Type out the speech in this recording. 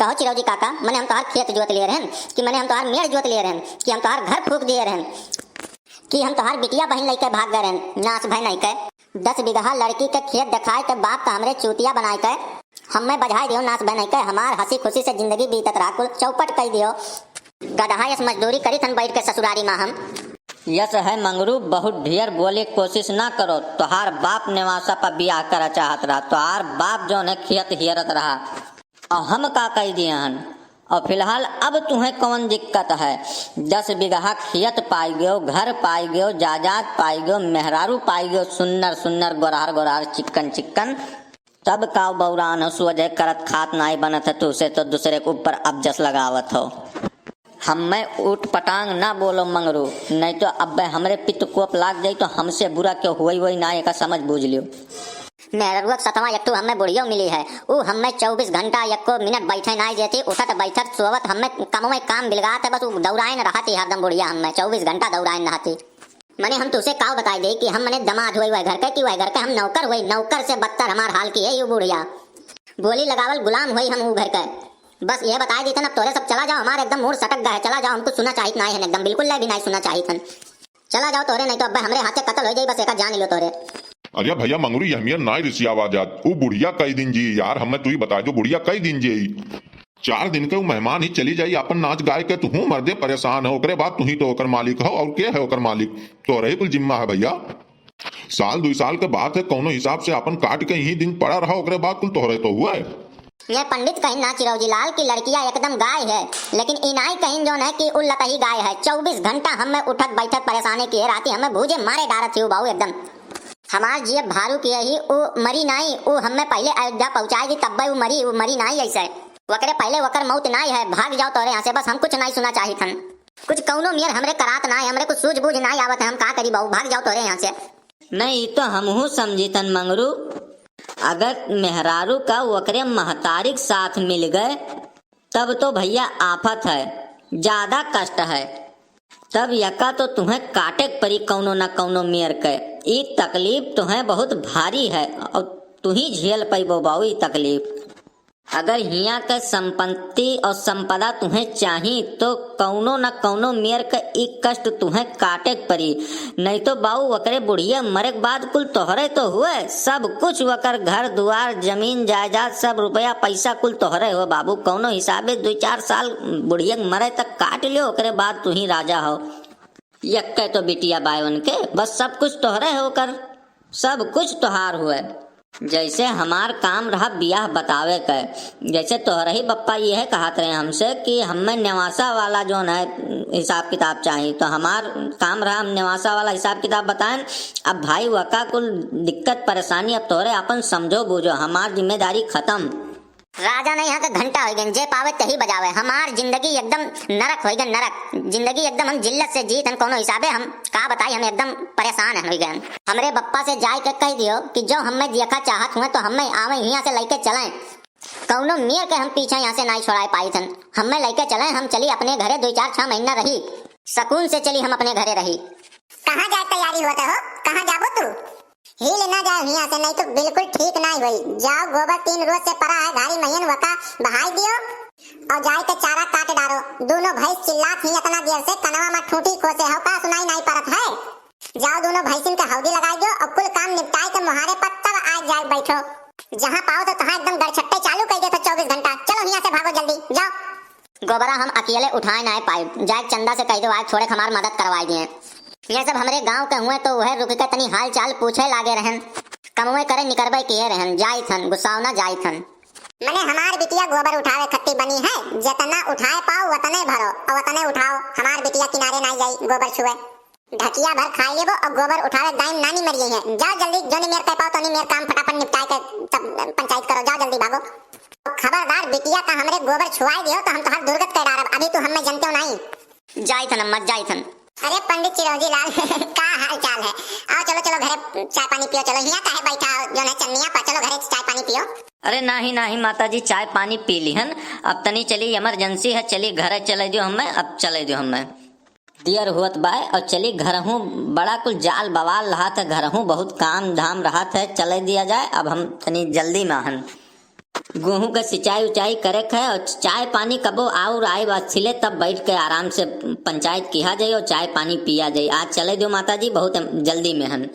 कहो चिरौजी काका, मने हम तोहार खेत जोत लिए रहन, कि मने हम तोहार मेड़ जोत लिए रहन, कि हम तोहार घर फूक दिए रहन, कि हम तोहार बिटिया बहन लेके भाग गए रहन, नाच भय नहीं के 10 बीघा लड़की के खेत दिखाए के बाप का हमरे चूतिया बनाए के हमें बजाय दियो, नाच भय नहीं के हमार हंसी खुशी से जिंदगी बीतत रहा, कुल चौपट कर दियो। गदहा यस मजदूरी करी थन बैठ के ससुरारी माँ हम। यस है मंगरू, बहुत ढेर बोले कोशिश ना करो। तोहार बाप नेवासा पर बियाह करा चाहत रहा, तोहार बाप जो है खेत हियरत रहा और हम का कह दिए हन। और फिलहाल अब तुम्हें कौन दिक्कत है? 10 बीघा खेत पाई गयो, घर पाई गयो, जायदाद पाई गयो, मेहरारू पाई गयो, सुन्नर सुन्नर गोरार गोरार चिक्कन चिक्कन, तब का बौरान सुअजय करत खात नाई बनत है तो उसे तो दूसरे के ऊपर अबजस लगावत हो। हमें उठ पटांग ना बोलो मंगरू, नहीं तो अब हमरे पित्त कोप लाग जाई तो हमसे बुरा क्यों हुई वही ना एक समझ बूझ लियो। मेहरुआ सतवा यक्टू हमें बुढ़ियो मिली है, ऊ हमें 24 घंटा यक्को मिनट बैठे ना देती, उठत बैठत सोवत हमें कम में काम बिलगात है, बस ऊ दौड़ाए न रहती हरदम बुढ़िया, हमें 24 घंटा दौड़ाए न रहती। मने हम तुझसे काव बताई दे कि हम मने दमाद हुए घर के, कि वह घर के हम नौकर हुई, नौकर से बदतर हमार हाल की है यू बुढ़िया, बोली लगावल गुलाम हुई हम ऊ घर के। बस ये बताई दी थन, अब तोरे सब चला जाओ, हमारे एकदम मूड सटक गए, चला जाओ, हमको सुना चाहिए ना है एकदम बिल्कुल भी नहीं सुना चाहिए थन, चला जाओ तोरे, नहीं तो अब हमरे हाथे कत्ल हो जाई, बस एक जान लो तोरे। अरे भैया मंगरू यहमिया ना रिसिया आवाजात वो बुढ़िया कई दिन जी यार, हमें तू ही बता दो बुढ़िया कई दिन जी 4 दिन के मेहमान ही चली जाई अपन नाच गाय के, तू हूँ मर्दे परेशान हो, ओकरे बाद तू ही तो होकर मालिक हो, और क्या है होकर मालिक तो रही कुल जिम्मा है भैया। साल 2 साल के बाद है कौनो हिसाब से अपन काट के यही दिन पड़ा रहा, ओकरे बाद कुल तोहरे तो हुआ है। ये पंडित कहीं ना चिरौजी लाल की लड़कियां एकदम गाय है, लेकिन इनाई कहीं जो है कि उल्लत ही गाय है, 24 घंटा हमें उठत बैठत परेशानी किए राती हमें भूजे मारे डारत थी बाबू एकदम। हमार जीव भारू किए ही ऊ मरी नहीं, ऊ हमें पहले अयोध्या पहुंचाएगी तब ऊ मरी नहीं, ऐसे वकरे पहले वकर मौत नहीं है, भाग जाओ तोरे यहाँ से, बस हम कुछ नहीं सुना चाहिए थन, कुछ कौनो मियर हमरे करात ना है, हमरे कुछ सूझबूझ नहीं आवत है, हम का करी बाबू, भाग जाओ तोरे यहाँ से। नहीं तो हमहू समझी तन मंगरू, अगर मेहरारू का वकरे महतारिक साथ मिल गए तब तो भैया आफत है, ज्यादा कष्ट है, तब यका तो तुम्हें काटे परी कौनो न कौनो मेयर के, ई तकलीफ तुम्हें बहुत भारी है और तू ही झेल पैबो बाऊ ई तकलीफ। अगर हिया के संपत्ति और संपदा तुम्हें चाहिए तो कौनो न कौनो मेयर के एक कष्ट तुम्हें काटे पड़ी, नहीं तो बाऊ वकरे बुढ़िया मरे के बाद कुल तोहरे तो हुए, सब कुछ वकर घर दुआर जमीन जायदाद सब रुपया पैसा कुल तोहरे हो बाबू, कौनो हिसाबे 2-4 साल बुढ़िया मरे तक काट लियो, ओकरे बाद तू ही राजा हो। यक्के तो बिटिया बायन के बस सब कुछ तोहरे होकर सब कुछ तोहार हुए। जैसे हमार काम रहा बियाह बतावे का, जैसे तोहरा ही बप्पा ये है कहते रहे हमसे कि हमें नेवासा वाला जो है हिसाब किताब चाहिए, तो हमार काम रहा हम नेवासा वाला हिसाब किताब बताएं। अब भाई वका कुल दिक्कत परेशानी अब तोहरे अपन समझो बूझो, हमार जिम्मेदारी खत्म। राजा नहीं यहाँ का घंटा हो गए, जे पावे तही बजावे, हमार जिंदगी एकदम नरक हो गए, नरक जिंदगी एकदम, हम जिल्लत से जीत हम कोनो हिसाबे, हम का बताई हम एकदम परेशान हो गए। हमरे बप्पा से जाय के कह दियो कि जो हमें देखा चाहत हुए तो हमें आवे यहाँ से लेके चलें, कौनो मेयर के हम पीछे यहाँ से नहीं छोड़ा पाई थन, हमें लेके चलें, हम चली अपने घरे 2-4-6 महीना रही, सुकून से चली हम अपने घरे रही। कहाँ जाए तैयारी होते हो, कहाँ जाबो तू? हिल ना जाए यहाँ से, नहीं तो बिल्कुल ठीक नहीं हुई। जाओ गोबर 3 रोज से पड़ा है घारी महीन वका बहाई दियो और जाए के चारा काट डालो, दोनों भैंस चिल्लात ही इतना देर से कनवा में ठूठी खोसे हो, का सुनाई नहीं पड़त है। जाओ दोनों भैंसिन का हौदी लगाई दो और कुल काम निपटाए के मुहारे पर तब आज जाए बैठो, जहाँ पाओ तो तहाँ एकदम गड़छट्टे चालू कर देते 24 घंटा। चलो यहाँ से भागो जल्दी जाओ। गोबरा हम अकेले उठाए ना पाए, जाए चंदा से कह दो आज थोड़े हमार मदद करवाई दिए, ये सब हमरे गांव के हुए तो वह रुक के तनी हाल चाल पूछे लागे रहन, कमवे करे निकरबे किए रहन, जाई थन गुस्साव ना जाई थन। मने हमार बिटिया गोबर उठावे खत्ती बनी है, जितना उठाए पाओ उतने भरो और उतने उठाओ, हमार बिटिया किनारे नहीं जाई गोबर छुए, ढकिया भर खाई लेबो और गोबर उठावे दाइम नानी मर गई है। जाओ जल्दी, जो नहीं मेरे कह पाओ तो नहीं मेरे काम फटाफट निपटाए के तब पंचायत करो, जाओ जल्दी भागो। खबरदार बिटिया का हमरे गोबर छुआई दियो तो हम तोहर दुर्गत कर डारब, अभी तू हमें जानते हो नहीं। जाई थन मत जाई थन। अरे पंडित चिरौजी लाल का हाल चाल है? आओ चलो चलो घरे चाय पानी पियो, चलो यहाँ काहे बैठा जो है चन्निया पर, चलो घरे चाय पानी पियो। अरे नहीं नहीं माता जी चाय पानी पी ली हन, अब तनी चली इमरजेंसी है, चली घर चले जो हमें, अब चले जो हमें देर हुत बाय और चली घर हूँ, बड़ा कुल जाल बवाल रहा था घर हूँ, बहुत काम धाम रहा था, चले दिया जाए अब हम तनी जल्दी में हन। गेहूं का सिंचाई उचाई करे है और चाय पानी कबो और आए बात छिले तब बैठ के आराम से पंचायत किया जाए और चाय पानी पिया जाए। आज चले दो माता जी, बहुत जल्दी में हन।